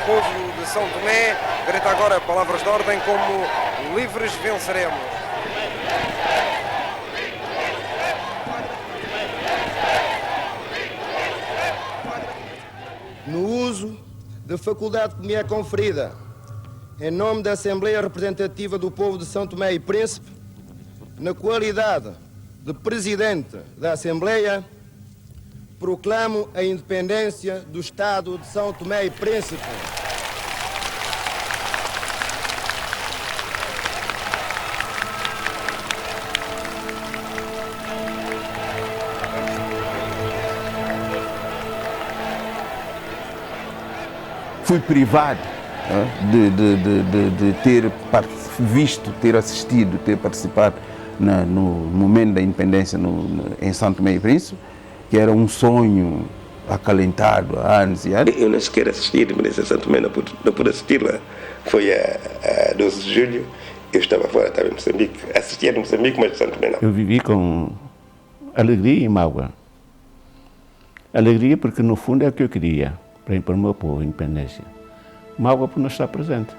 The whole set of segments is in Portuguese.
O povo de São Tomé grita agora palavras de ordem como livres venceremos. No uso da faculdade que me é conferida, em nome da Assembleia Representativa do Povo de São Tomé e Príncipe, na qualidade de Presidente da Assembleia, proclamo a independência do Estado de São Tomé e Príncipe. Fui privado de ter visto, ter assistido, ter participado no momento da independência em São Tomé e Príncipe, que era um sonho acalentado há anos e anos. Eu nem sequer assisti a independência de São Tomé, não pude assistir-la. Foi a 12 de julho, eu estava fora, estava em Moçambique. Assistia em Moçambique, mas de São Tomé não. Eu vivi com alegria e mágoa. Alegria porque no fundo é o que eu queria, para o meu povo, a independência. Mágoa por não estar presente,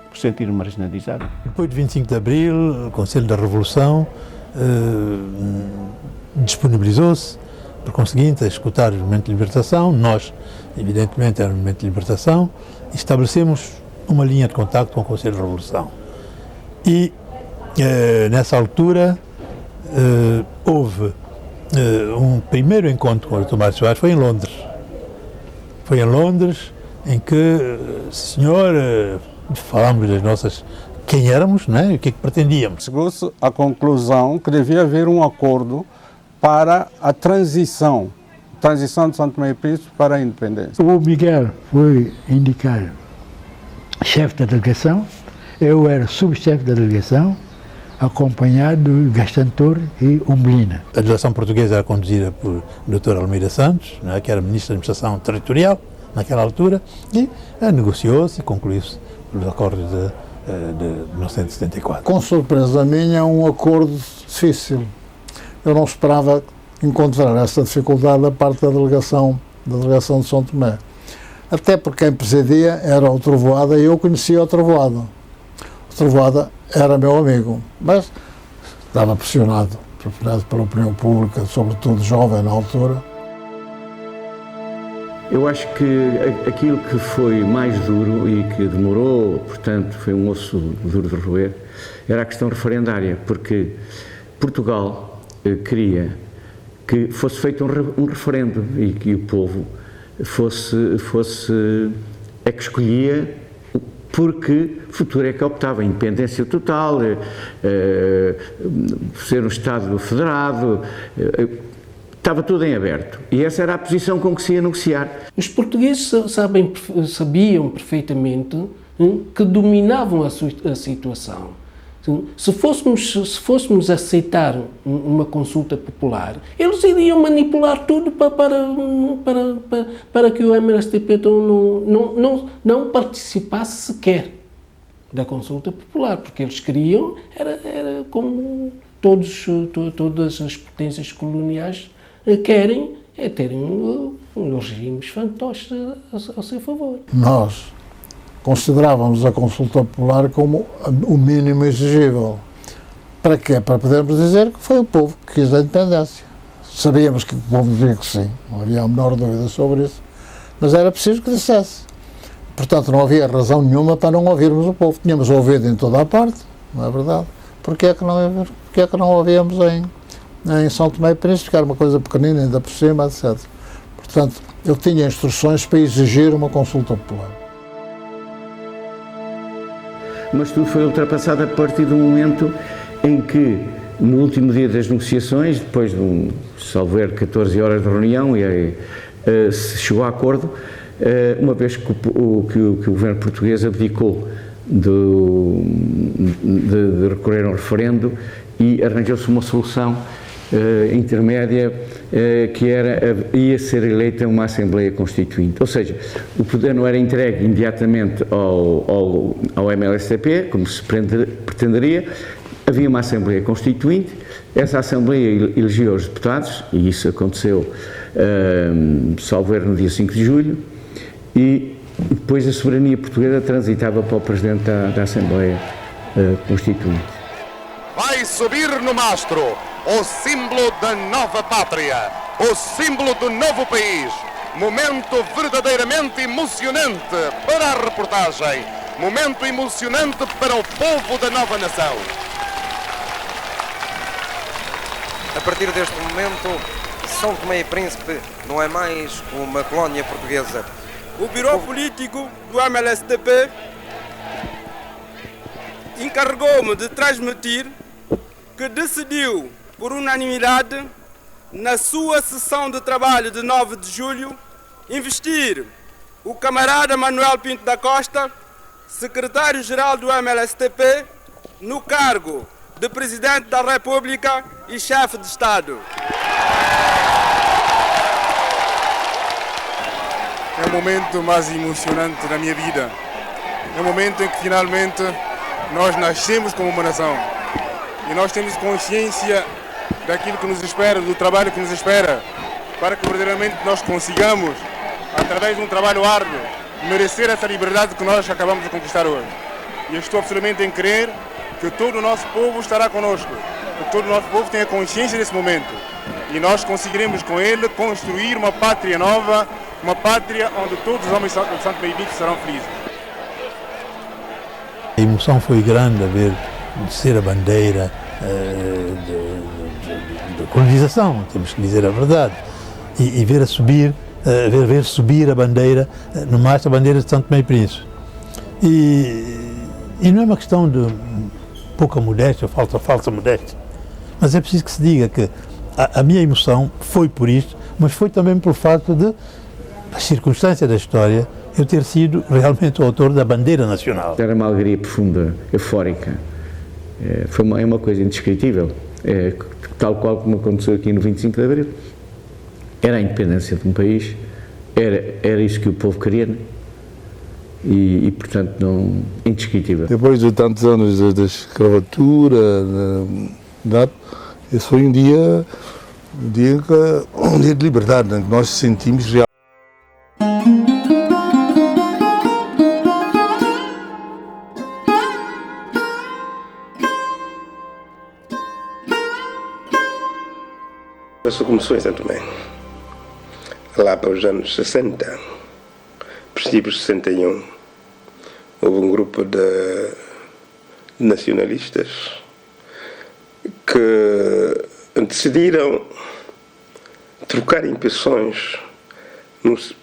por sentir-me marginalizado. Depois de 25 de Abril, o Conselho da Revolução disponibilizou-se, por conseguinte, a escutar o movimento de libertação. Nós, evidentemente, era o movimento de libertação, e estabelecemos uma linha de contacto com o Conselho da Revolução. E, nessa altura, houve um primeiro encontro com o Dr. Mário Soares, foi em Londres. Foi em Londres, em que, senhor, falámos das nossas, quem éramos, né, e o que é que pretendíamos. Chegou-se à conclusão que devia haver um acordo para a transição de São Tomé e Príncipe para a independência. O Miguel foi indicado chefe da delegação, eu era subchefe da delegação, acompanhado de Gastão Torres e Umbelina. A delegação portuguesa era conduzida por Dr. Almeida Santos, né, que era Ministro da Administração Territorial naquela altura, e negociou-se e concluiu-se os acordos de 1974. Com surpresa minha, um acordo difícil. Eu não esperava encontrar essa dificuldade da parte da delegação de São Tomé. Até porque quem presidia era o Trovoada e eu conhecia o Trovoada. O Trovoada era meu amigo, mas estava pressionado pela opinião pública, sobretudo jovem na altura. Eu acho que aquilo que foi mais duro e que demorou, portanto, foi um osso duro de roer, era a questão referendária, porque Portugal queria que fosse feito um referendo e que o povo fosse é que escolhia, porque o futuro é que optava, a independência total, ser um Estado federado, estava tudo em aberto. E essa era a posição com que se ia negociar. Os portugueses sabiam perfeitamente que dominavam a situação. Se fôssemos aceitar uma consulta popular, eles iriam manipular tudo para que o MST não participasse sequer da consulta popular, porque eles queriam, era como todas as potências coloniais querem, terem os regimes fantoches ao seu favor. Nós considerávamos a consulta popular como o mínimo exigível. Para quê? Para podermos dizer que foi o povo que quis a independência. Sabíamos que o povo dizia que sim, não havia a menor dúvida sobre isso, mas era preciso que dissesse. Portanto, não havia razão nenhuma para não ouvirmos o povo. Tínhamos ouvido em toda a parte, não é verdade? Porquê é que não ouvíamos em São Tomé e Príncipe, que era uma coisa pequenina, ainda por cima, etc. Portanto, eu tinha instruções para exigir uma consulta popular. Mas tudo foi ultrapassado a partir do momento em que, no último dia das negociações, depois de salvo erro, 14 horas de reunião, se chegou a acordo, uma vez que o governo português abdicou de recorrer a um referendo e arranjou-se uma solução intermédia que ia ser eleita uma Assembleia Constituinte. Ou seja, o poder não era entregue imediatamente ao MLSTP, como se pretenderia. Havia uma Assembleia Constituinte, essa Assembleia elegia os deputados, e isso aconteceu, salvo erro, no dia 5 de julho, e depois a soberania portuguesa transitava para o Presidente da Assembleia Constituinte. Vai subir no mastro o símbolo da nova pátria, o símbolo do novo país. Momento verdadeiramente emocionante para a reportagem, momento emocionante para o povo da nova nação. A partir deste momento, São Tomé e Príncipe não é mais uma colónia portuguesa. O Biro Político do MLSTP encarregou-me de transmitir que decidiu, por unanimidade, na sua sessão de trabalho de 9 de julho, investir o camarada Manuel Pinto da Costa, secretário-geral do MLSTP, no cargo de Presidente da República e Chefe de Estado. É o momento mais emocionante da minha vida. É o momento em que finalmente nós nascemos como uma nação. E nós temos consciência daquilo que nos espera, do trabalho que nos espera, para que verdadeiramente nós consigamos, através de um trabalho árduo, merecer essa liberdade que nós acabamos de conquistar hoje. E eu estou absolutamente em crer que todo o nosso povo estará conosco, que todo o nosso povo tenha consciência desse momento. E nós conseguiremos com ele construir uma pátria nova, uma pátria onde todos os homens de Santo Tomé e Príncipe serão felizes. A emoção foi grande a ver descer a bandeira da colonização, temos que dizer a verdade, e ver subir a bandeira, no mastro a bandeira de Santo Tomé e Príncipe. E não é uma questão de pouca modéstia ou falsa modéstia, mas é preciso que se diga que a minha emoção foi por isto, mas foi também pelo fato de, as circunstâncias da história, eu ter sido realmente o autor da bandeira nacional. Era uma alegria profunda, eufórica. É uma coisa indescritível, tal qual como aconteceu aqui no 25 de Abril. Era a independência de um país, era isso que o povo queria, né? E portanto, indescritível. Depois de tantos anos de escravatura, esse foi um dia de liberdade, né? Que nós sentimos realmente. Isso começou em Santo Tomé, lá para os anos 60, princípios de 61, houve um grupo de nacionalistas que decidiram trocar impressões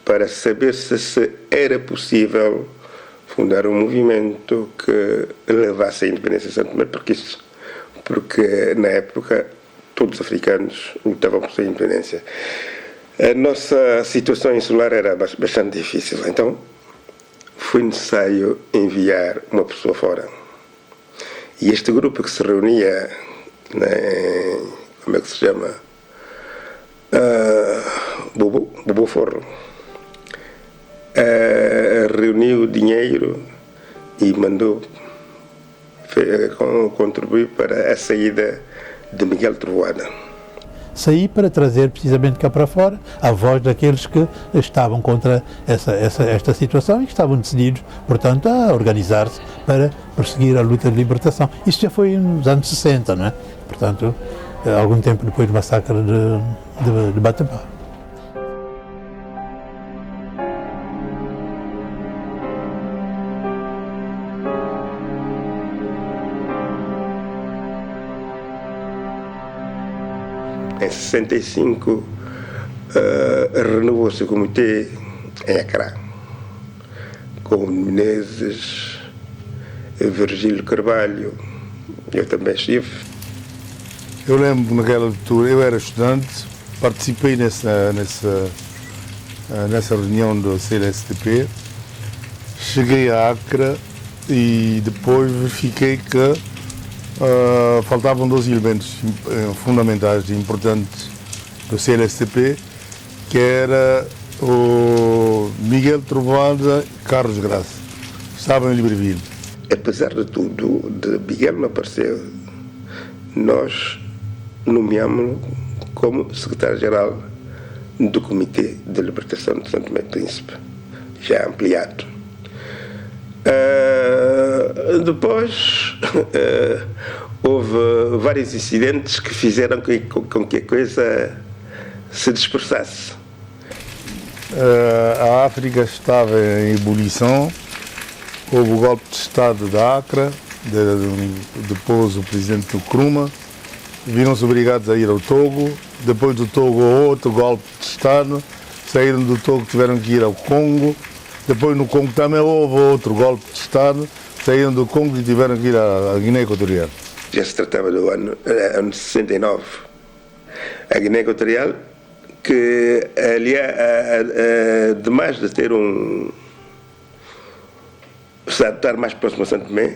para saber se era possível fundar um movimento que levasse à independência de Santo Tomé, porque na época todos os africanos lutavam por sua independência. A nossa situação insular era bastante difícil, então foi necessário enviar uma pessoa fora. E este grupo que se reunia, como é que se chama? Bobo Forro, reuniu dinheiro e mandou contribuir para a saída de Miguel Trovoada. Saí para trazer precisamente cá para fora a voz daqueles que estavam contra esta situação e que estavam decididos, portanto, a organizar-se para perseguir a luta de libertação. Isto já foi nos anos 60, não é? Portanto, algum tempo depois do massacre de Batapá. Em 65, renovou-se o comitê em Accra, com Menezes, Virgílio Carvalho, eu também estive. Eu lembro naquela altura, eu era estudante, participei nessa reunião do CLSTP, cheguei a Accra e depois verifiquei que faltavam dois elementos fundamentais e importantes do CLSTP, que era o Miguel Trovoada e Carlos Graça. Estavam em Libreville. Apesar de tudo, de Miguel não aparecer, nós nomeámos-lo como secretário-geral do Comitê de Libertação de Santo Tomé e Príncipe, já ampliado. Depois houve vários incidentes que fizeram com que a coisa se dispersasse. A África estava em ebulição, houve o golpe de Estado da Acre, depois o presidente Nkrumah, viram-se obrigados a ir ao Togo, depois do Togo outro golpe de Estado, saíram do Togo, tiveram que ir ao Congo, depois no Congo também houve outro golpe de Estado, saíram do Congo e tiveram que ir à Guiné Equatorial. Já se tratava do ano 69. A Guiné Equatorial, que aliás, demais de ter se estar mais próximo a Santo Tomé,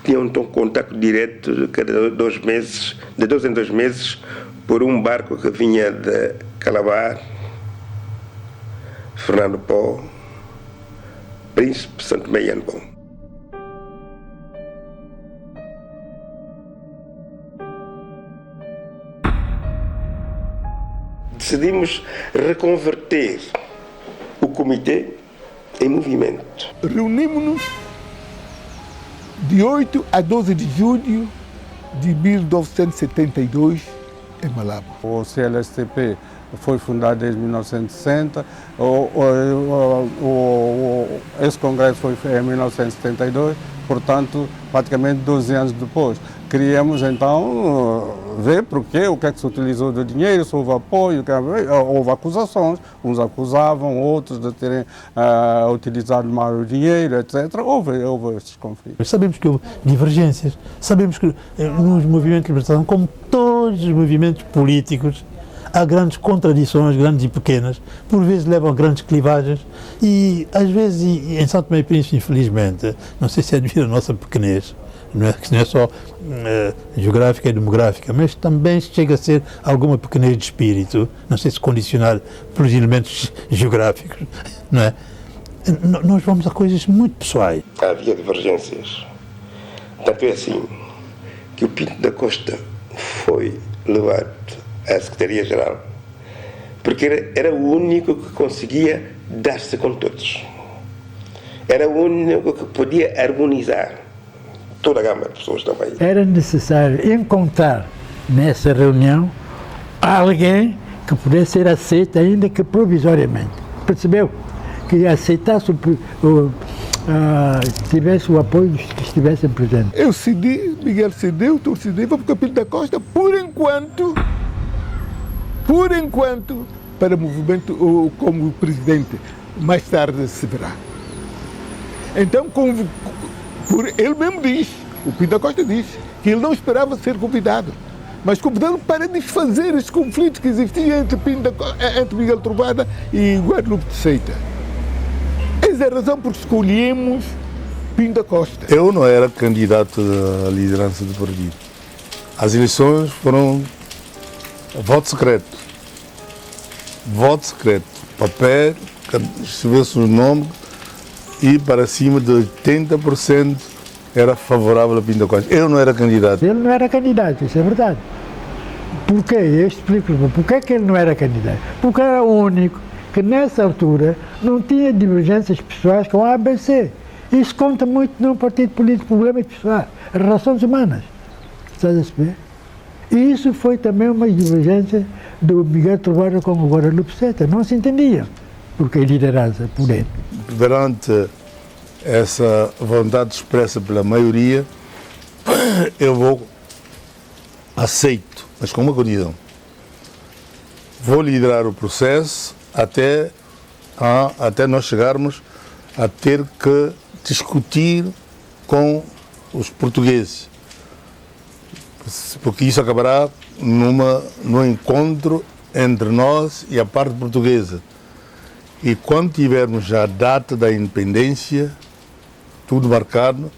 tinha um contacto direto de cada 2 meses, de 2 em 2 meses, por um barco que vinha de Calabar, Fernando Pó, Príncipe, Santo Tomé e Anbom. Decidimos reconverter o comitê em movimento. Reunimos-nos de 8 a 12 de julho de 1972 em Malabo. O CLSTP foi fundado em 1960, esse congresso foi em 1972, portanto, praticamente 12 anos depois. Queríamos então ver porquê, o que é que se utilizou do dinheiro, se houve apoio, houve acusações, uns acusavam, outros de terem utilizado mal o dinheiro, etc. Houve esses conflitos. Sabemos que houve divergências, sabemos que nos movimentos de libertação, como todos os movimentos políticos, há grandes contradições, grandes e pequenas, por vezes levam a grandes clivagens e às vezes em Santo Tomé e Príncipe, infelizmente, não sei se é devido à nossa pequenez, não é só geográfica e demográfica, mas também chega a ser alguma pequenez de espírito, não sei se condicionar pelos elementos geográficos, não é? Nós vamos a coisas muito pessoais. Havia divergências. Tanto é assim que o Pinto da Costa foi levado à Secretaria-Geral, porque era o único que conseguia dar-se com todos. Era o único que podia harmonizar toda a gama de pessoas também. Era necessário encontrar nessa reunião alguém que pudesse ser aceito, ainda que provisoriamente. Percebeu? Que aceitasse, tivesse o apoio dos que estivessem presentes. Eu cedi, Miguel cedeu, tu cedeu, vamos para o Pinto da Costa, por enquanto, para o movimento como presidente. Mais tarde se verá. Então, ele mesmo diz, o Pinto da Costa diz, que ele não esperava ser convidado, mas convidado para desfazer os conflitos que existiam entre Miguel Trovoada e Guadalupe de Seita. Essa é a razão por que escolhemos Pinto da Costa. Eu não era candidato à liderança do partido. As eleições foram voto secreto. Voto secreto. Papel, escreveu-se o nome e para cima de 80% era favorável a Pinto da Costa. Eu não era candidato. Ele não era candidato, isso é verdade. Por quê? Eu explico. Por que ele não era candidato? Porque era o único que nessa altura não tinha divergências pessoais com a ABC. Isso conta muito num partido político, problemas pessoais, relações humanas. Estás a saber? E isso foi também uma divergência do Miguel Trovoada com o Guadalupe Seita. Não se entendiam, porque a liderança por ele. Perante essa vontade expressa pela maioria, eu aceito, mas com uma condição. Vou liderar o processo até nós chegarmos a ter que discutir com os portugueses, porque isso acabará num encontro entre nós e a parte portuguesa. E quando tivermos já a data da independência, tudo marcado,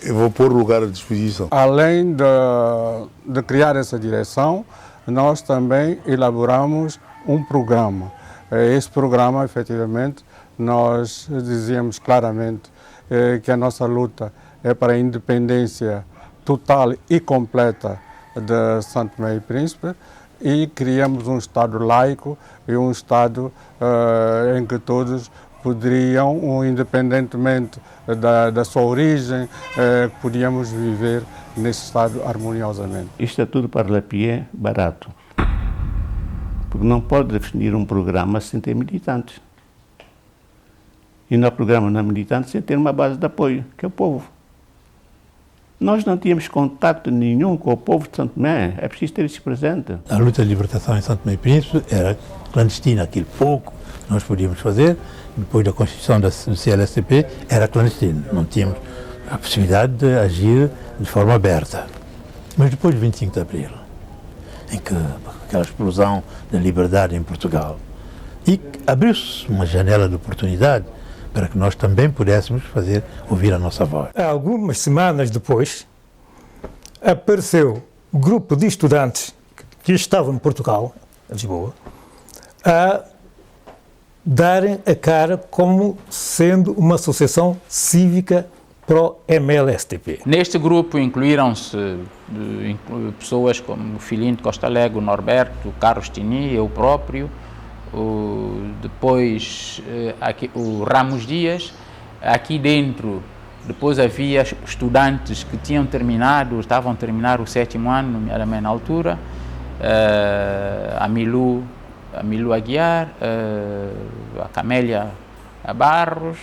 eu vou pôr o lugar à disposição. Além de criar essa direção, nós também elaboramos um programa. Esse programa, efetivamente, nós dizíamos claramente que a nossa luta é para a independência total e completa de Santo Tomé e Príncipe, e criamos um Estado laico e um Estado em que todos poderiam, independentemente da sua origem, podíamos viver nesse Estado harmoniosamente. Isto é tudo para Lapié barato, porque não pode definir um programa sem ter militantes. E no programa não militante sem ter uma base de apoio, que é o povo. Nós não tínhamos contato nenhum com o povo de Santo Tomé, é preciso ter isso presente. A luta de libertação em Santo Tomé e Príncipe era clandestina, aquilo pouco nós podíamos fazer. Depois da constituição do CLSTP era clandestino, não tínhamos a possibilidade de agir de forma aberta. Mas depois do 25 de Abril, em que aquela explosão da liberdade em Portugal, e abriu-se uma janela de oportunidade para que nós também pudéssemos fazer ouvir a nossa voz. Algumas semanas depois, apareceu um grupo de estudantes que estavam em Portugal, em Lisboa, a darem a cara como sendo uma associação cívica pró-MLSTP. Neste grupo incluíram-se pessoas como o Filhinho de Costa Alegre, o Norberto, o Carlos Tini, eu próprio, depois aqui, o Ramos Dias. Aqui dentro, depois havia estudantes que tinham terminado, estavam a terminar o 7º ano, nomeadamente na altura, a Milu Aguiar, a Camélia Barros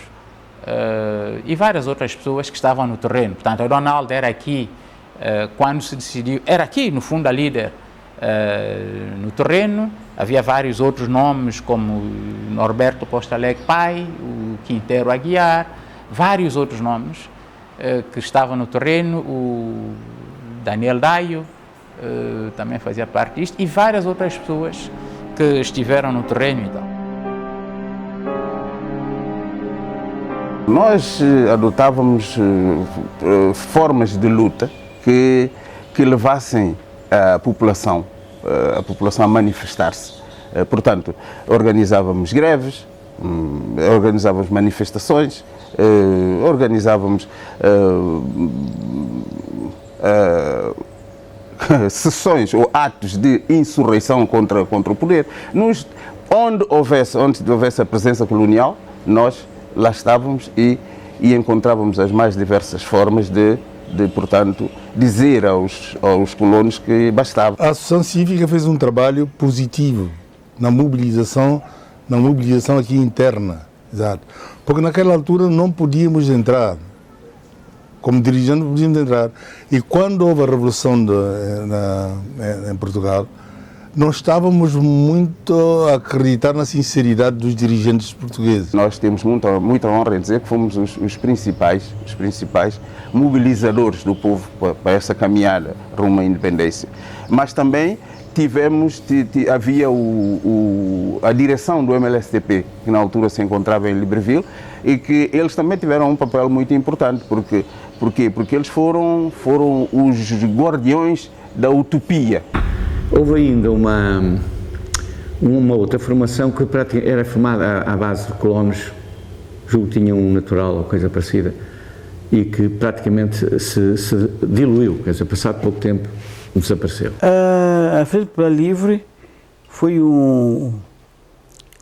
e várias outras pessoas que estavam no terreno. Portanto, a Dona Alda era aqui, quando se decidiu, era aqui no fundo a líder no terreno. Havia vários outros nomes, como Norberto Costa Alegre Pai, o Quintero Aguiar, vários outros nomes que estavam no terreno, o Daniel Daio também fazia parte disto, e várias outras pessoas que estiveram no terreno e tal. Nós adotávamos formas de luta que levassem a população a manifestar-se. Portanto, organizávamos greves, organizávamos manifestações, organizávamos sessões ou atos de insurreição contra o poder. Onde houvesse a presença colonial, nós lá estávamos e encontrávamos as mais diversas formas de portanto, dizer aos colonos que bastava. A Associação Cívica fez um trabalho positivo na mobilização aqui interna, exato. Porque naquela altura não podíamos entrar, como dirigente não podíamos entrar. E quando houve a Revolução em Portugal, nós estávamos muito a acreditar na sinceridade dos dirigentes portugueses. Nós temos muita honra em dizer que fomos os principais mobilizadores do povo para essa caminhada rumo à independência. Mas também havia a direção do MLSTP, que na altura se encontrava em Libreville, e que eles também tiveram um papel muito importante. Porque eles foram os guardiões da utopia. Houve ainda uma outra formação que era formada à base de colonos, julgo que tinha um natural ou coisa parecida, e que praticamente se diluiu, quer dizer, passado pouco tempo desapareceu. A Frente Popular Livre foi uma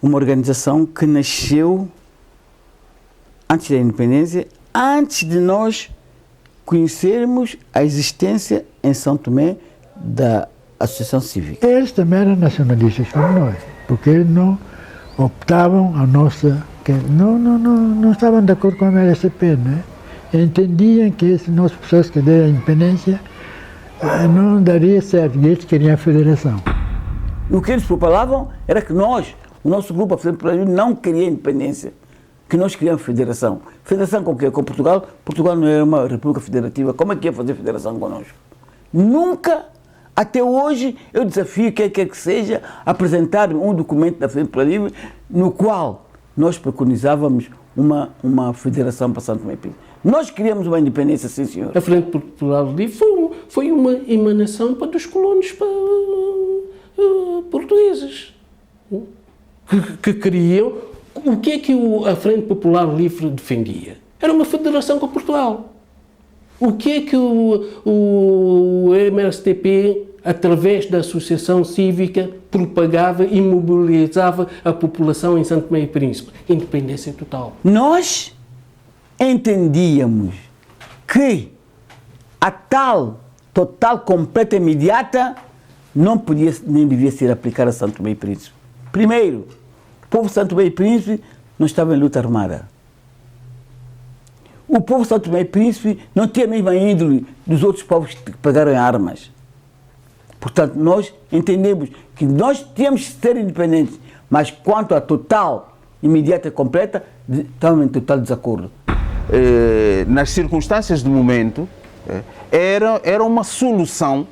organização que nasceu antes da independência, antes de nós conhecermos a existência em São Tomé da Associação Cívica. Eles também eram nacionalistas como nós, porque eles não optavam não estavam de acordo com a MLSTP, né? Entendiam que esse nosso processo que deu a independência não daria certo, e eles queriam a federação. O que eles propalavam era que o nosso grupo, a Frente Popular Livre, não queria independência, que nós queríamos federação. Federação com o quê? Com Portugal? Portugal não era uma república federativa, como é que ia fazer federação conosco? Nunca. Até hoje, eu desafio quem quer que seja apresentar um documento da Frente Popular Livre no qual nós preconizávamos uma federação para Santo Tomé e Príncipe. Nós queríamos uma independência, sim, senhor. A Frente Popular Livre foi uma emanação dos colonos portugueses que queriam. O que é que a Frente Popular Livre defendia? Era uma federação com Portugal. O que é que o MLSTP, através da Associação Cívica, propagava e mobilizava a população em Santo Tomé e Príncipe? Independência total. Nós entendíamos que a tal, total, completa, imediata, não podia nem devia ser aplicada a Santo Tomé e Príncipe. Primeiro, o povo de Santo Tomé e Príncipe não estava em luta armada. O povo de Santo Tomé e Príncipe não tinha a mesma índole dos outros povos que pegaram armas. Portanto, nós entendemos que nós tínhamos que ser independentes, mas quanto à total, imediata e completa, estávamos em total desacordo. Nas circunstâncias do momento, era uma solução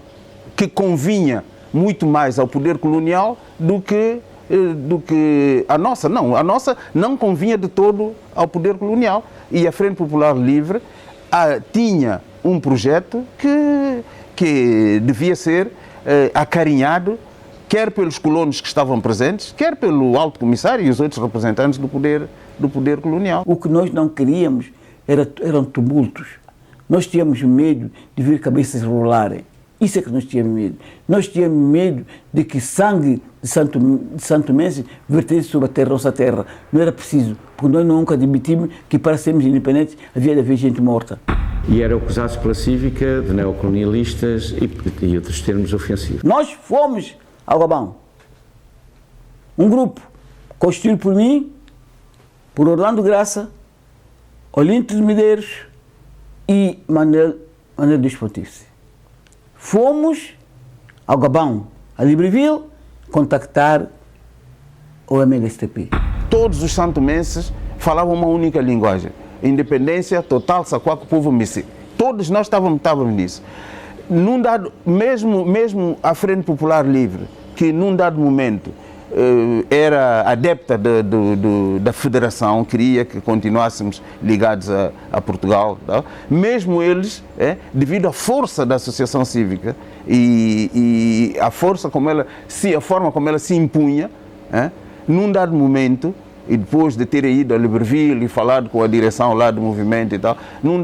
que convinha muito mais ao poder colonial do que a nossa. Não, a nossa não convinha de todo ao poder colonial. E a Frente Popular Livre tinha um projeto que devia ser acarinhado, quer pelos colonos que estavam presentes, quer pelo Alto Comissário e os outros representantes do poder colonial. O que nós não queríamos eram tumultos. Nós tínhamos medo de ver cabeças rolarem. Isso é que nós tínhamos medo. Nós tínhamos medo de que sangue de Santo Mense vertesse sobre a nossa terra. Não era preciso, porque nós nunca admitimos que para sermos independentes havia de haver gente morta. E eram acusados pela Cívica de neocolonialistas e outros termos ofensivos. Nós fomos ao Gabão. Um grupo constituído por mim, por Orlando Graça, Olinto de Medeiros e Manuel dos Pontífice. Fomos ao Gabão, a Libreville, contactar o MLSTP. Todos os santomenses falavam uma única linguagem. Independência total, saquaco, povo messi. Todos nós estávamos nisso. Num dado, mesmo a Frente Popular Livre, que num dado momento era adepta da federação, queria que continuássemos ligados a Portugal, tá? Mesmo eles, devido à força da associação cívica e a forma como ela se impunha, num dado momento, e depois de ter ido a Libreville e falado com a direção lá do movimento e tal, num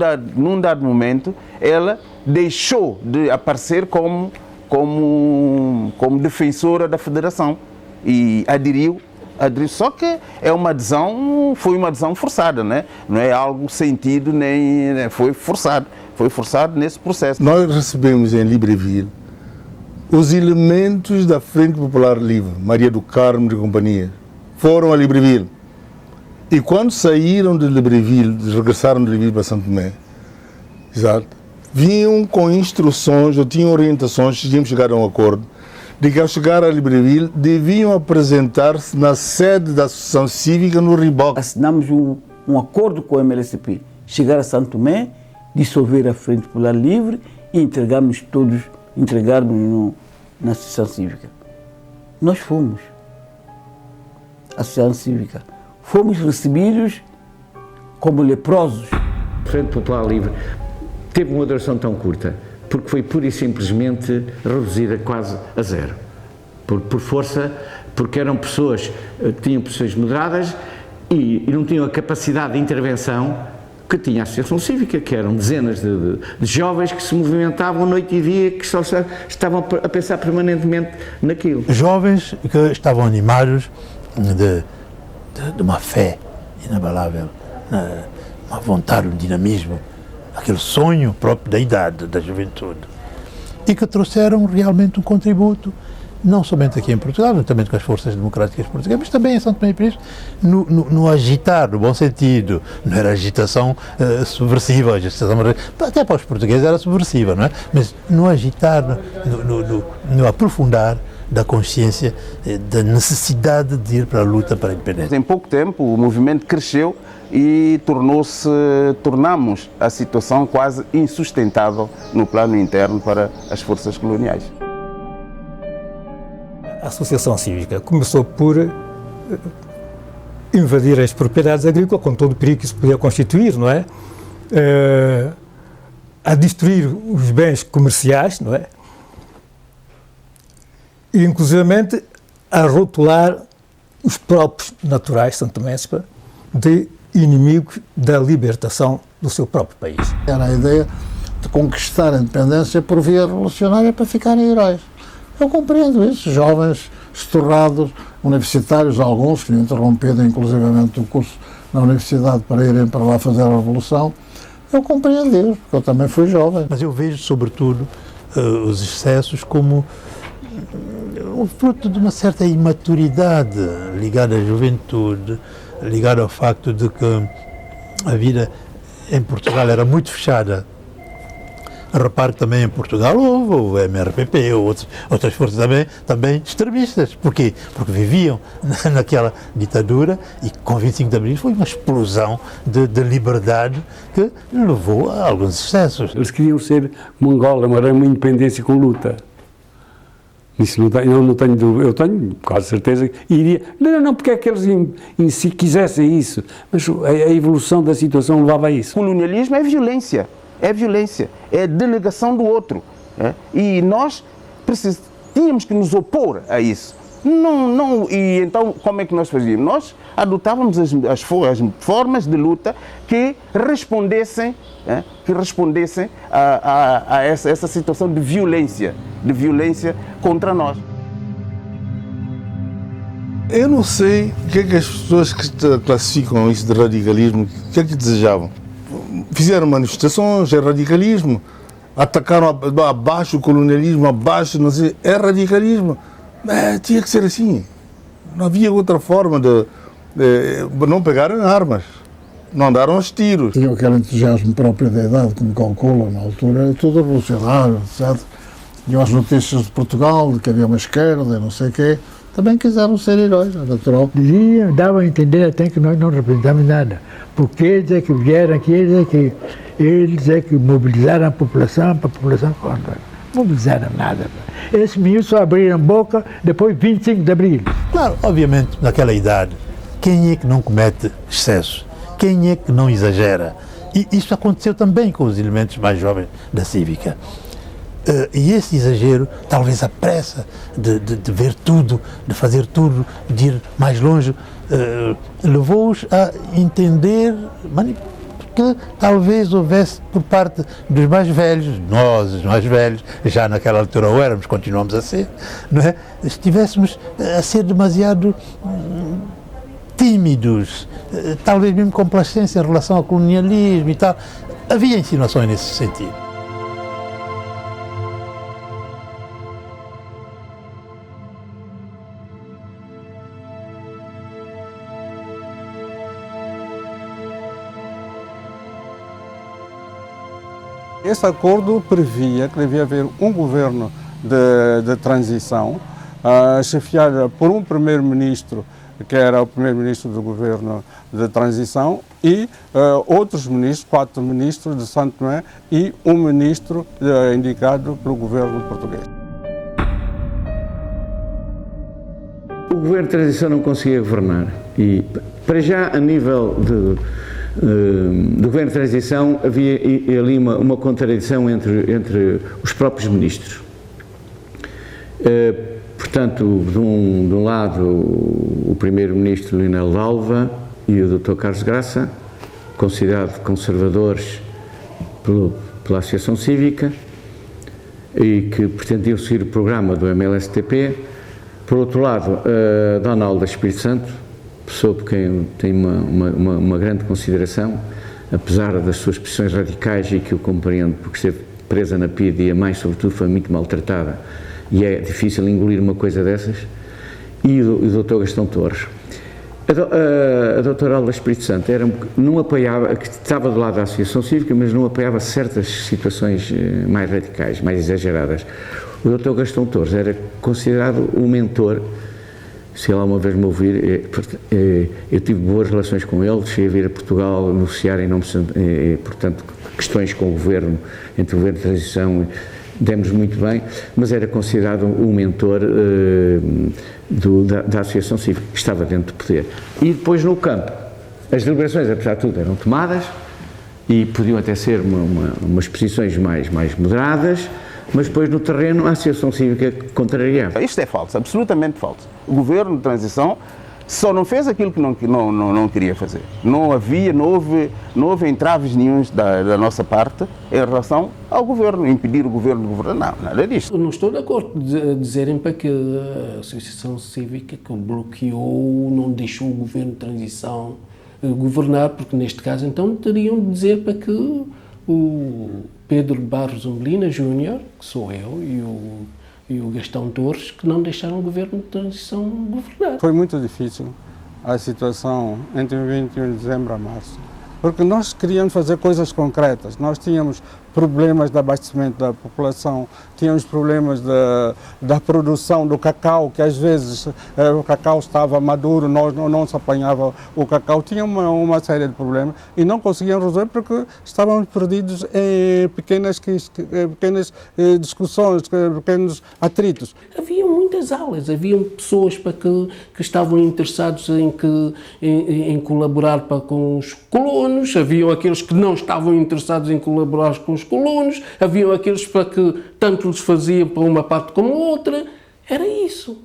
dado momento, ela deixou de aparecer como defensora da federação e aderiu. Só que foi uma adesão forçada, né? Não é algo sentido, nem foi forçado nesse processo. Nós recebemos em Libreville os elementos da Frente Popular Livre, Maria do Carmo e companhia, foram a Libreville. E quando saíram de Libreville, regressaram de Libreville para Santo Tomé, exato, vinham com instruções, ou tinham orientações, tínhamos chegado a um acordo, de que ao chegar a Libreville deviam apresentar-se na sede da Associação Cívica no Riboc. Assinamos um acordo com o MLSTP, chegar a Santo Tomé, dissolver a Frente Popular Livre e entregarmos na Associação Cívica. Nós fomos. A Associação Cívica. Fomos recebidos como leprosos. A Frente Popular Livre teve uma duração tão curta porque foi pura e simplesmente reduzida quase a zero. Por força, porque eram pessoas que tinham posições moderadas e não tinham a capacidade de intervenção que tinha a Associação Cívica, que eram dezenas de jovens que se movimentavam noite e dia, que só estavam a pensar permanentemente naquilo. Jovens que estavam animados de uma fé inabalável, uma vontade, um dinamismo, aquele sonho próprio da idade, da juventude, e que trouxeram realmente um contributo, não somente aqui em Portugal, também com as forças democráticas portuguesas, mas também em Santo Tomé e Príncipe, no agitar, no bom sentido. Não era agitação subversiva, até para os portugueses era subversiva, não é? Mas no agitar, no aprofundar da consciência da necessidade de ir para a luta para a independência. Em pouco tempo o movimento cresceu e tornamos a situação quase insustentável no plano interno para as forças coloniais. A Associação Cívica começou por invadir as propriedades agrícolas, com todo o perigo que isso podia constituir, não é? a destruir os bens comerciais, não é? E, inclusivamente, a rotular os próprios naturais santomenses de inimigos da libertação do seu próprio país. Era a ideia de conquistar a independência por via revolucionária para ficarem heróis. Eu compreendo isso, jovens estorrados, universitários, alguns que tinham interrompido inclusivamente o curso na universidade para irem para lá fazer a revolução. Eu compreendo isso, porque eu também fui jovem. Mas eu vejo, sobretudo, os excessos como o fruto de uma certa imaturidade ligada à juventude, ligada ao facto de que a vida em Portugal era muito fechada. Repare que também em Portugal houve o MRPP, outras forças também extremistas. Porquê? Porque viviam naquela ditadura e com 25 de Abril foi uma explosão de liberdade que levou a alguns excessos. Eles queriam ser como Angola, mas era uma independência com luta. Isso não tenho dúvida, eu tenho quase certeza que iria. Não, porque é que eles em si quisessem isso, mas a evolução da situação levava a isso. Colonialismo é violência. É violência, é delegação do outro. E nós tínhamos que nos opor a isso. E então, como é que nós fazíamos? Nós adotávamos as formas de luta que respondessem a essa situação de violência contra nós. Eu não sei o que é que as pessoas que classificam isso de radicalismo, o que é que desejavam. Fizeram manifestações, é radicalismo. Atacaram abaixo o colonialismo, abaixo, não sei, é radicalismo. Tinha que ser assim. Não havia outra forma de não pegarem armas. Não andaram aos tiros. Tinha aquele entusiasmo próprio da idade, que me calcula na altura, era tudo revolucionário, etc. Tinham as notícias de Portugal, de que havia uma esquerda, não sei o quê. Também quiseram ser heróis, é natural. Davam a entender até que nós não representamos nada. Porque eles é que vieram aqui, eles é que mobilizaram a população para a população contra. Mobilizaram nada. Esses meninos só abriram boca depois de 25 de Abril. Claro, obviamente, naquela idade, quem é que não comete excesso? Quem é que não exagera? E isso aconteceu também com os elementos mais jovens da Cívica. E esse exagero, talvez a pressa de ver tudo, de fazer tudo, de ir mais longe, levou-os a entender que talvez houvesse por parte dos mais velhos, nós os mais velhos, já naquela altura o éramos, continuamos a ser, não é? Estivéssemos a ser demasiado tímidos, talvez mesmo complacência em relação ao colonialismo e tal. Havia insinuações nesse sentido. Esse acordo previa que devia haver um governo de transição, chefiado por um primeiro-ministro, que era o primeiro-ministro do governo de transição, e outros ministros, 4 ministros de Santo Tomé e um ministro indicado pelo governo português. O governo de transição não conseguia governar e, para já, a nível do governo de transição havia ali uma contradição entre os próprios ministros. Portanto, de um lado, o primeiro-ministro Lionel D'Alva e o Dr. Carlos Graça, considerados conservadores pela Associação Cívica e que pretendiam seguir o programa do MLSTP. Por outro lado, Dona Alda Espírito Santo, pessoa por quem tenho uma grande consideração, apesar das suas posições radicais e que eu compreendo, porque esteve presa na PIDE e a mãe, sobretudo, foi muito maltratada e é difícil engolir uma coisa dessas, e o Dr. Gastão Torres. A doutora Alda Espírito Santo não apoiava, que estava do lado da Associação Cívica, mas não apoiava certas situações mais radicais, mais exageradas. O Dr. Gastão Torres era considerado um mentor. Se ele uma vez me ouvir, eu tive boas relações com ele, cheguei a vir a Portugal negociar em nome, portanto, questões com o governo, entre o governo de transição, demos muito bem, mas era considerado um mentor da Associação Cívica, que estava dentro do poder. E depois no campo, as deliberações, apesar de tudo, eram tomadas, e podiam até ser umas posições mais moderadas, mas depois no terreno a Associação Cívica contrariava. Isto é falso, absolutamente falso. O governo de transição só não fez aquilo que não queria fazer. Não houve entraves nenhuns da nossa parte em relação ao governo, impedir o governo de governar. Não, nada disto. Eu não estou de acordo de dizerem para que a Associação Cívica que bloqueou, não deixou o governo de transição governar, porque neste caso então teriam de dizer para que o Pedro Barros Umbelina Júnior, que sou eu, e o Gastão Torres, que não deixaram o governo de transição governar. Foi muito difícil a situação entre 21 de dezembro a março, porque nós queríamos fazer coisas concretas. Nós tínhamos problemas de abastecimento da população, tínhamos problemas da produção do cacau, que às vezes o cacau estava maduro, não se apanhava o cacau, tinha uma série de problemas e não conseguíamos resolver porque estávamos perdidos em pequenas discussões, pequenos atritos. Havia muitas aulas, haviam pessoas que estavam interessados em colaborar com os colonos, haviam aqueles que não estavam interessados em colaborar com os colonos, haviam aqueles para que tanto lhes fazia para uma parte como outra. Era isso.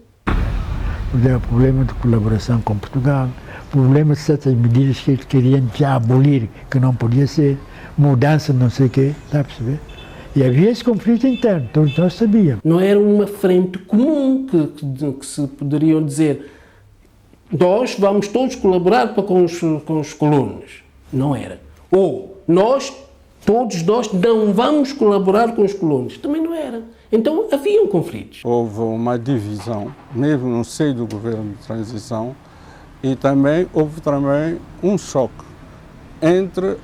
O problema de colaboração com Portugal, problema de certas medidas que eles queriam já abolir, que não podia ser, mudança não sei o quê, está a perceber? E havia esse conflito interno, todos nós sabíamos. Não era uma frente comum que se poderiam dizer nós vamos todos colaborar com os colonos. Não era. Ou todos nós não vamos colaborar com os colonos. Também não era. Então haviam conflitos. Houve uma divisão, mesmo no seio do governo de transição, e também houve um choque entre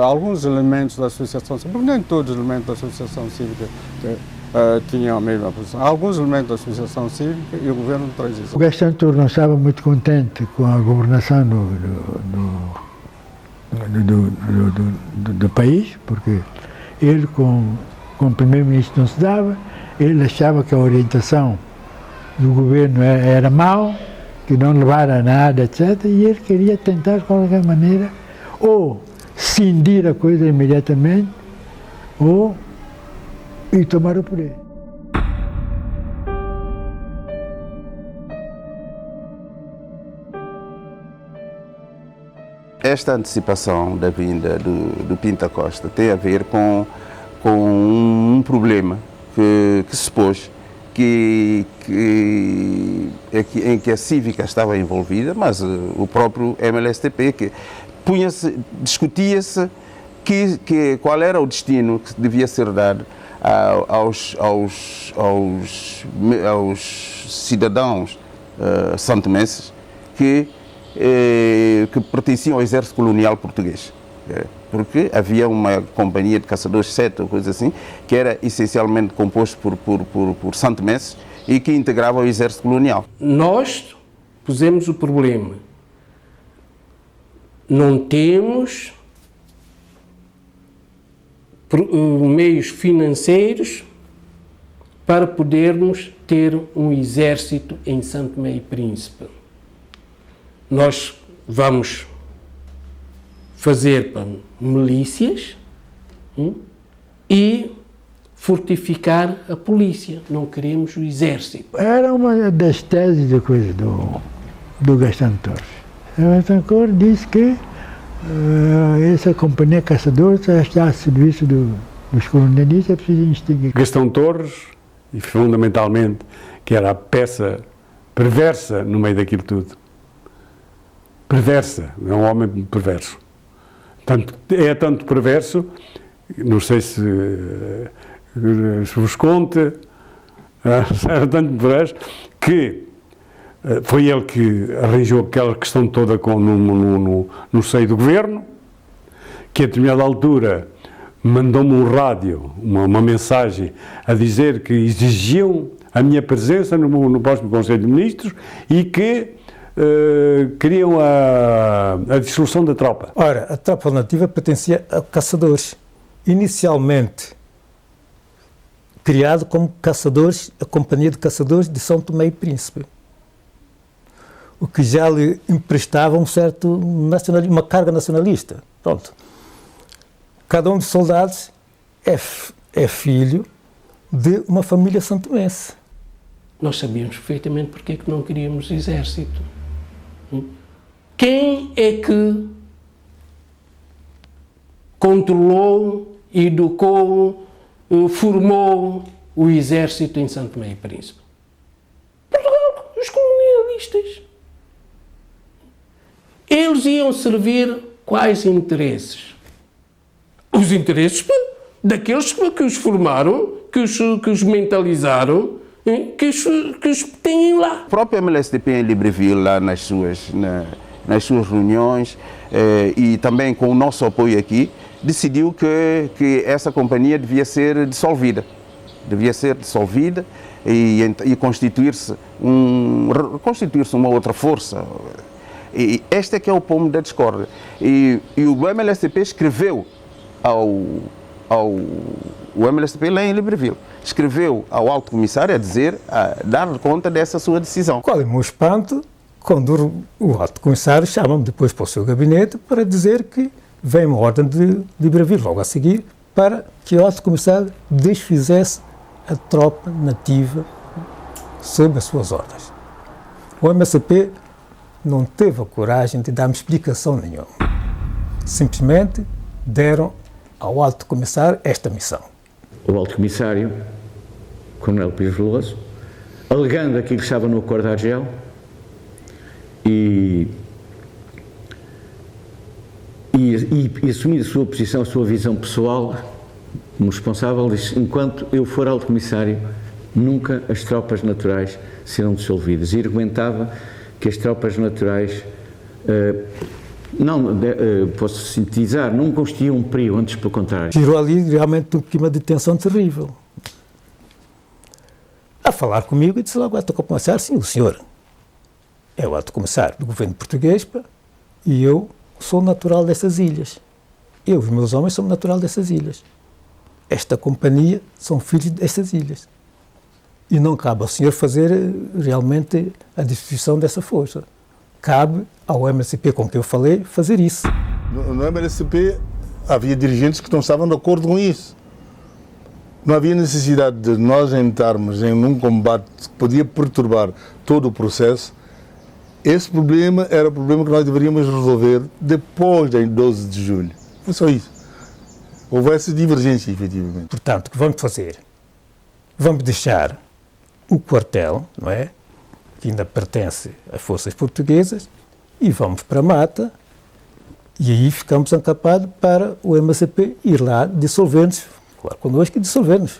alguns elementos da Associação Cívica, porque nem todos os elementos da Associação Cívica tinham a mesma posição. Alguns elementos da Associação Cívica e o governo de transição. O Gastão Torres não estava muito contente com a governação do país, porque ele com o primeiro-ministro não se dava, ele achava que a orientação do governo era mau, que não levara a nada, etc. E ele queria tentar, de qualquer maneira, ou cindir a coisa imediatamente, ou ir tomar o poder. Esta antecipação da vinda do Pinto Costa tem a ver com um problema que se pôs, em que a Cívica estava envolvida, mas o próprio MLSTP, que discutia-se qual era o destino que devia ser dado aos cidadãos santomenses que pertenciam ao exército colonial português. Porque havia uma companhia de caçadores 7 ou coisa assim, que era essencialmente composto por santomenses e que integrava o exército colonial. Nós pusemos o problema. Não temos meios financeiros para podermos ter um exército em Santo Tomé e Príncipe. Nós vamos fazer para milícias e fortificar a polícia. Não queremos o exército. Era uma das teses do Gastão Torres. O Gastão Torres disse que essa companhia caçadora está a serviço dos colonialistas, é preciso extinguir. Gastão Torres, e fundamentalmente, que era a peça perversa no meio daquilo tudo. Perversa, é um homem perverso. É tanto perverso, não sei se vos conte, era tanto perverso, que foi ele que arranjou aquela questão toda no seio do governo, que a determinada altura mandou-me um rádio, uma mensagem a dizer que exigiam a minha presença no próximo Conselho de Ministros e que queriam a dissolução da tropa. Ora, a tropa nativa pertencia a caçadores. Inicialmente criado como caçadores, a Companhia de Caçadores de São Tomé e Príncipe. O que já lhe emprestava um certo nacionalismo, uma carga nacionalista. Pronto. Cada um dos soldados é filho de uma família santomense. Nós sabíamos perfeitamente porque é que não queríamos exército. Quem é que controlou, educou, formou o exército em São Tomé e Príncipe? Portugal, os colonialistas. Eles iam servir quais interesses? Os interesses daqueles que os formaram, que os mentalizaram, que os têm lá. O próprio MLSTP em Libreville, lá nas suas reuniões e também com o nosso apoio aqui, decidiu que essa companhia devia ser dissolvida. Devia ser dissolvida e constituir-se uma outra força. E este é que é o pomo da discórdia. E o MLSTP escreveu o MLSTP lá em Libreville, escreveu ao Alto Comissário a dar conta dessa sua decisão. Qual é o meu espanto quando o Alto Comissário chama-me depois para o seu gabinete para dizer que vem uma ordem de Libreville logo a seguir para que o Alto Comissário desfizesse a tropa nativa sob as suas ordens. O MLSTP não teve a coragem de dar-me explicação nenhuma. Simplesmente deram ao Alto Comissário esta missão. O Alto Comissário, Coronel Pires Veloso, alegando aquilo que estava no acordo de Argel e assumindo a sua posição, a sua visão pessoal como responsável, disse: enquanto eu for Alto Comissário, nunca as tropas naturais serão dissolvidas. E argumentava que as tropas naturais posso sintetizar, não constituíam um perigo, antes pelo contrário. Girou ali realmente um clima de tensão terrível. A falar comigo e disse logo: Alto Comissário, sim, o senhor é o Alto Comissário do governo português e eu sou natural dessas ilhas. Eu e os meus homens somos natural dessas ilhas. Esta companhia são filhos dessas ilhas. E não cabe ao senhor fazer realmente a distribuição dessa força. Cabe ao MLSTP com quem eu falei fazer isso. No MLSTP havia dirigentes que não estavam de acordo com isso. Não havia necessidade de nós entrarmos em um combate que podia perturbar todo o processo. Esse problema era o problema que nós deveríamos resolver depois de 12 de julho. Foi só isso. Houve essa divergência, efetivamente. Portanto, o que vamos fazer? Vamos deixar o quartel, não é? Que ainda pertence às forças portuguesas, e vamos para a mata, e aí ficamos encapados para o MLSTP ir lá dissolver-nos, falar connosco e dissolver-nos.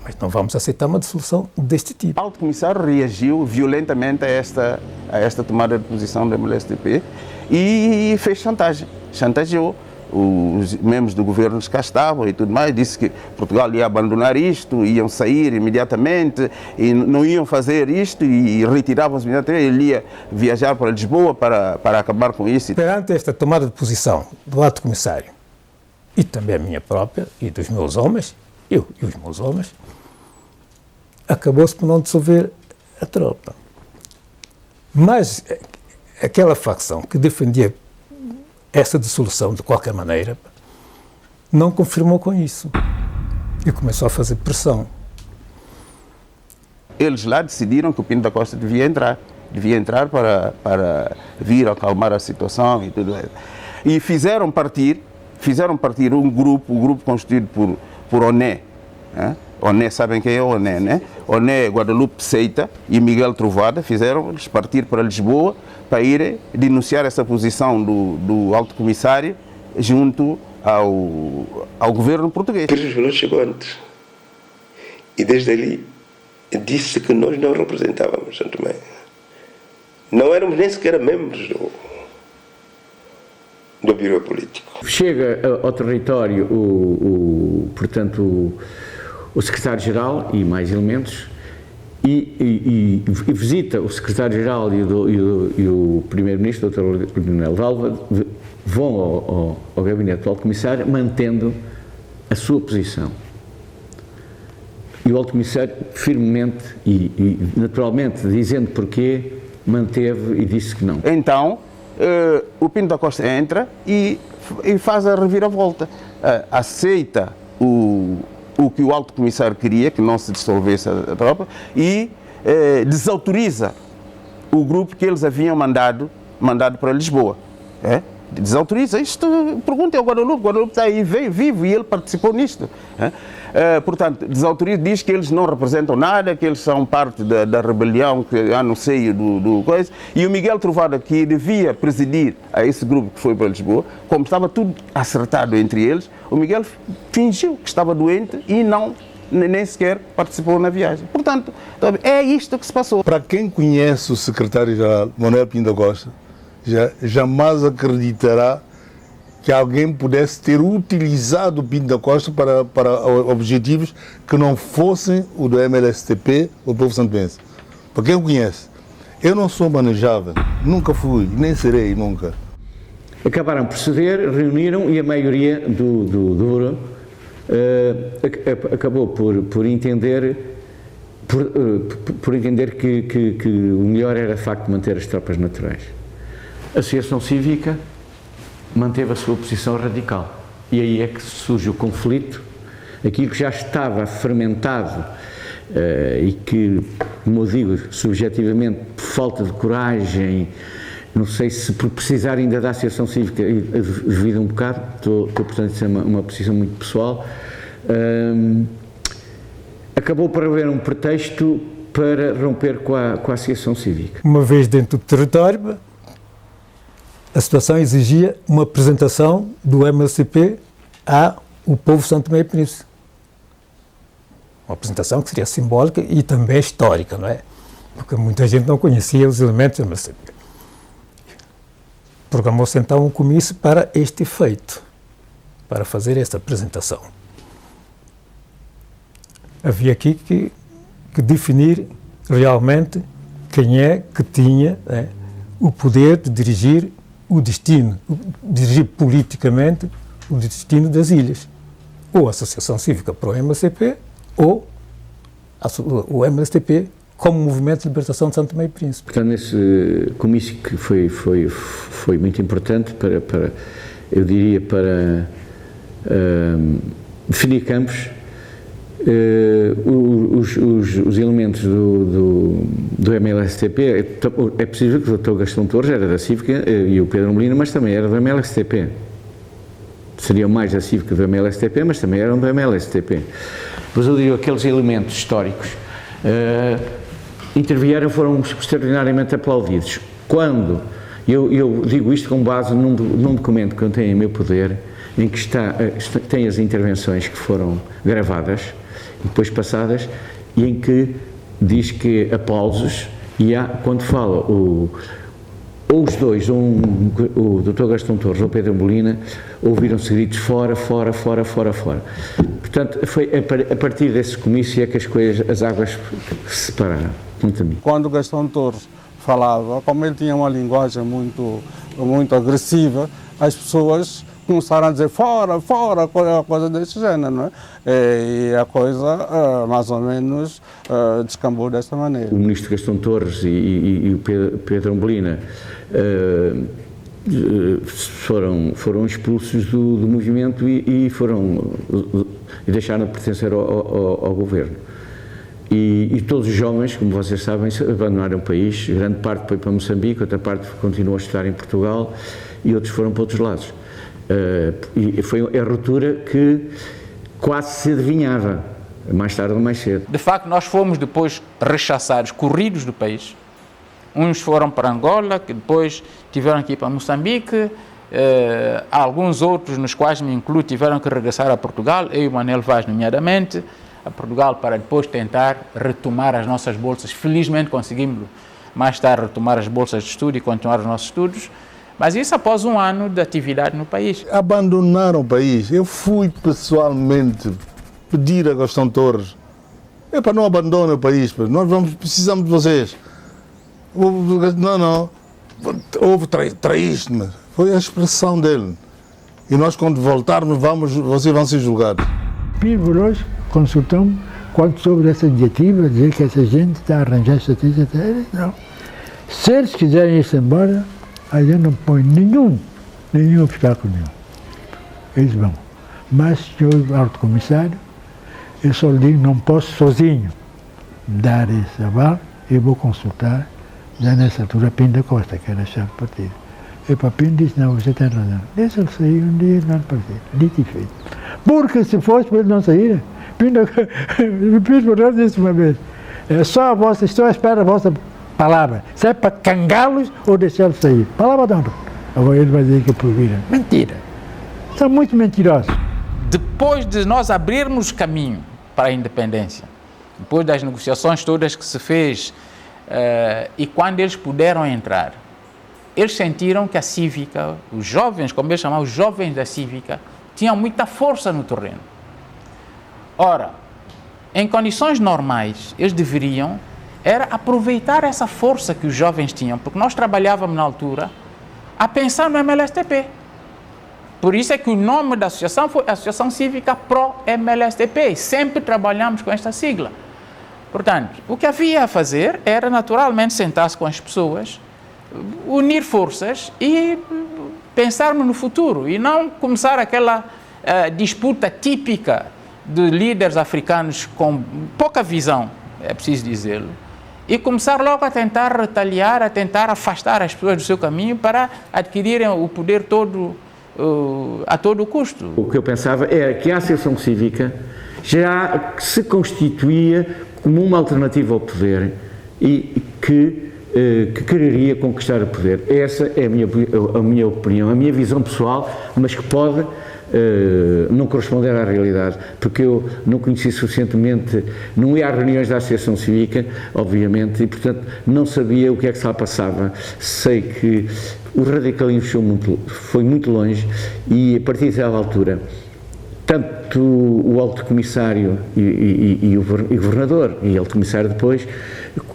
Mas não vamos aceitar uma dissolução deste tipo. O Alto Comissário reagiu violentamente a esta tomada de posição do MLSTP e fez chantagem. Chantageou os membros do governo que cá estavam e tudo mais, disse que Portugal ia abandonar isto, iam sair imediatamente e não iam fazer isto e retiravam-se imediatamente, ele ia viajar para Lisboa para acabar com isso. Perante esta tomada de posição do Alto Comissário e também a minha própria e dos meus homens, eu e os meus homens, acabou-se por não dissolver a tropa. Mas aquela facção que defendia essa dissolução de qualquer maneira não confirmou com isso e começou a fazer pressão. Eles lá decidiram que o Pinto da Costa devia entrar para vir acalmar a situação e tudo isso. E fizeram partir um grupo constituído por Oné. Oné, sabem quem é o Oné, né? Oné, Guadalupe Seita e Miguel Trovada fizeram-eles partir para Lisboa para ir denunciar essa posição do Alto Comissário junto ao governo português. Pires Veloso chegou antes e desde ali disse que nós não representávamos São Tomé. Não éramos nem sequer membros do Biro Político. Chega ao território portanto, o secretário-geral e mais elementos e visita o secretário-geral e o primeiro-ministro, o Dr. Coronel Valva, vão ao gabinete do Alto Comissário mantendo a sua posição. E o Alto Comissário firmemente e naturalmente dizendo porquê, manteve e disse que não. Então o Pinto da Costa entra e faz a reviravolta. Aceita o que o Alto Comissário queria, que não se dissolvesse a tropa, e desautoriza o grupo que eles haviam mandado para Lisboa. Desautoriza. Isto, perguntem ao Guadalupe. O Guadalupe está aí vivo e ele participou nisto. Portanto, desautoriza, diz que eles não representam nada, que eles são parte da rebelião que há no seio do coisa. E o Miguel Trovoada, que devia presidir a esse grupo que foi para Lisboa, como estava tudo acertado entre eles, o Miguel fingiu que estava doente e nem sequer participou na viagem. Portanto, é isto que se passou. Para quem conhece o secretário-geral, Manuel Pinto da Costa, jamais acreditará que alguém pudesse ter utilizado o Pinto da Costa para objetivos que não fossem o do MLSTP, o povo santomense. Para quem o conhece, eu não sou manejável, nunca fui, nem serei, nunca. Acabaram por ceder, reuniram e a maioria do Douro acabou por entender que o melhor era de facto manter as tropas naturais. A Associação Cívica manteve a sua posição radical e aí é que surge o conflito, aquilo que já estava fermentado e que, como eu digo, subjetivamente, por falta de coragem, não sei se por precisar ainda da Associação Cívica, devido um bocado, estou portanto, a ser uma posição muito pessoal, acabou por haver um pretexto para romper com a Associação Cívica. Uma vez dentro do território, a situação exigia uma apresentação do MLCP ao povo Santo Tomé e Príncipe. Uma apresentação que seria simbólica e também histórica, não é? Porque muita gente não conhecia os elementos do MLCP. Programou-se então um comício para este efeito, para fazer esta apresentação. Havia aqui que definir realmente quem é que tinha o poder de dirigir o destino, dirigir politicamente o destino das ilhas. Ou a Associação Cívica para o MLCP, ou o MLSTP como Movimento de Libertação de Santo Tomé e Príncipe. Portanto, nesse comício que foi muito importante para eu diria, para definir campos, os elementos do MLSTP, é possível que o Dr. Gastão Torres era da Cívica e o Pedro Molina, mas também era do MLSTP. Seriam mais da Cívica do MLSTP, mas também eram do MLSTP. Mas eu digo, aqueles elementos históricos intervieram, foram extraordinariamente aplaudidos. Quando, eu digo isto com base num documento que eu tenho em meu poder, em que tem as intervenções que foram gravadas e depois passadas, e em que diz que aplausos, e há, quando fala ou os dois, o Dr. Gastão Torres ou o Pedro Molina, ouviram-se gritos fora, fora, fora, fora, fora. Portanto, foi a partir desse comício é que as águas se separaram, quanto a mim. Quando o Gastão Torres falava, como ele tinha uma linguagem muito agressiva, as pessoas começaram a dizer fora, fora, coisa desse gênero, não é? E a coisa mais ou menos descambou dessa maneira. O ministro Gastão Torres e o Pedro Molina foram expulsos do movimento e deixaram de pertencer ao governo. E todos os jovens, como vocês sabem, abandonaram o país. Grande parte foi para Moçambique, outra parte continuou a estudar em Portugal e outros foram para outros lados. E foi a ruptura que quase se adivinhava, mais tarde ou mais cedo. De facto, nós fomos depois rechaçados, corridos do país. Uns foram para Angola, que depois tiveram que ir para Moçambique, alguns outros, nos quais me incluo, tiveram que regressar a Portugal, eu e o Manuel Vaz, nomeadamente, a Portugal, para depois tentar retomar as nossas bolsas. Felizmente conseguimos mais tarde retomar as bolsas de estudo e continuar os nossos estudos, mas isso após um ano de atividade no país. Abandonaram o país. Eu fui pessoalmente pedir a Gastão Torres, não abandonem o país, nós precisamos de vocês. Não, houve traíste-me. Foi a expressão dele. E nós, quando voltarmos, vocês vão ser julgados. Rigoroso, consultamos quando sobre essa iniciativa, dizer que essa gente está a arranjar estratégia. Não. Se eles quiserem ir-se embora, A gente não põe nenhum obstáculo nenhum. Eles vão. Mas, senhor alto comissário, eu só lhe digo, não posso sozinho dar esse aval, eu vou consultar, já nessa altura, Pinto da Costa, que era chefe do partido. E o Pinto disse, não, você tem razão, deixa ele sair um dia lá no partido, dito e feito. Porque se fosse para ele não sair, Pinto disse uma vez, estou à espera da vossa palavra, se é para cangá-los ou deixá-los sair. Palavra de honra. Agora ele vai dizer que proibiram. Mentira. São muito mentirosos. Depois de nós abrirmos caminho para a independência, depois das negociações todas que se fez, e quando eles puderam entrar, eles sentiram que a cívica, os jovens, como eles chamavam, os jovens da cívica, tinham muita força no terreno. Ora, em condições normais, eles deveriam era aproveitar essa força que os jovens tinham, porque nós trabalhávamos na altura a pensar no MLSTP. Por isso é que o nome da associação foi Associação Cívica Pro-MLSTP, e sempre trabalhamos com esta sigla. Portanto, o que havia a fazer era naturalmente sentar-se com as pessoas, unir forças e pensarmos no futuro, e não começar aquela disputa típica de líderes africanos com pouca visão, é preciso dizê-lo, e começar logo a tentar retaliar, a tentar afastar as pessoas do seu caminho para adquirirem o poder todo a todo custo. O que eu pensava era que a Associação Cívica já se constituía como uma alternativa ao poder e que quereria conquistar o poder. Essa é a minha opinião, a minha visão pessoal, mas que pode não corresponder à realidade, porque eu não conheci suficientemente, não ia às reuniões da Associação Cívica, obviamente, e portanto não sabia o que é que se lá passava. Sei que o radicalismo foi muito longe e a partir daquela altura, tanto o Alto Comissário e o Governador e o Alto Comissário depois,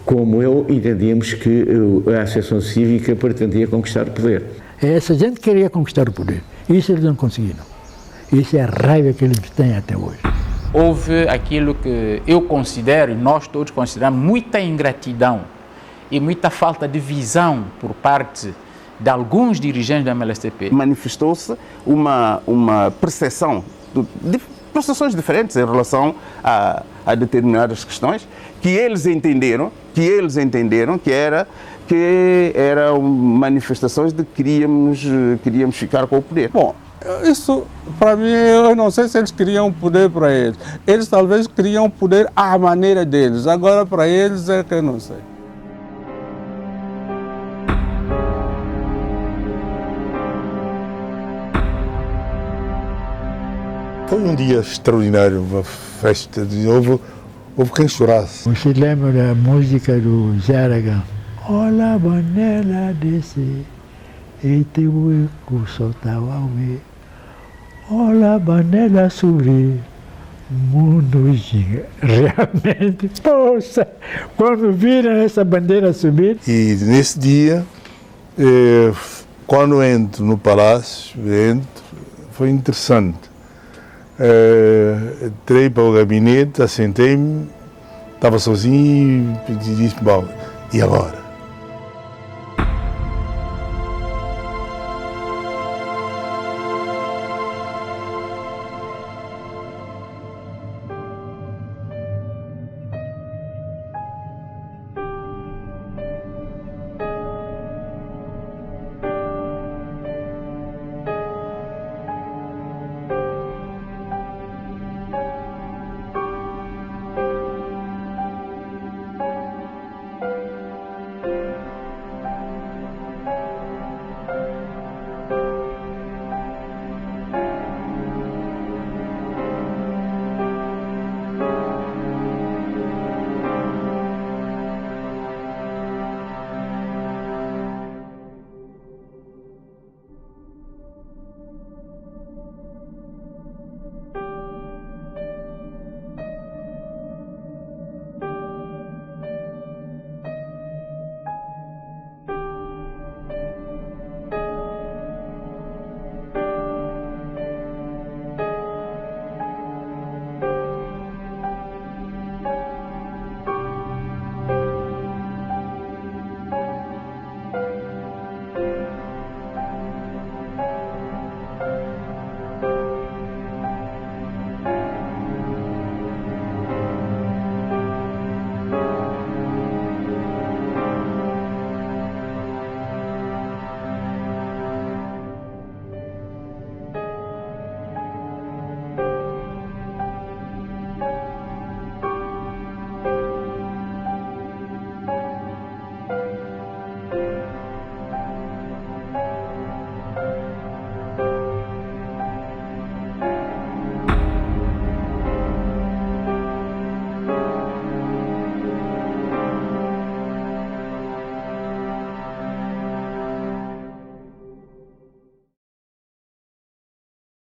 como eu, entendíamos que a Associação Cívica pretendia conquistar o poder. Essa gente queria conquistar o poder, isso eles não conseguiram. Isso é a raiva que eles têm até hoje. Houve aquilo que eu considero, e nós todos consideramos, muita ingratidão e muita falta de visão por parte de alguns dirigentes da MLSTP. Manifestou-se uma percepção de percepções diferentes em relação a determinadas questões que eles entenderam que eram manifestações de que queríamos ficar com o poder. Bom, isso, para mim, eu não sei se eles queriam poder para eles. Eles talvez queriam poder à maneira deles. Agora, para eles, é que eu não sei. Foi um dia extraordinário, uma festa. Houve quem chorasse. Você lembra da música do Zé Aragão? Olha a panela descer, e teu eco soltar ao ver. Olha a panela subir, mundo gira. Realmente, poxa, quando viram essa bandeira subir. E nesse dia, quando entro no palácio, foi interessante. Entrei para o gabinete, assentei-me, estava sozinho e disse, bom, e agora?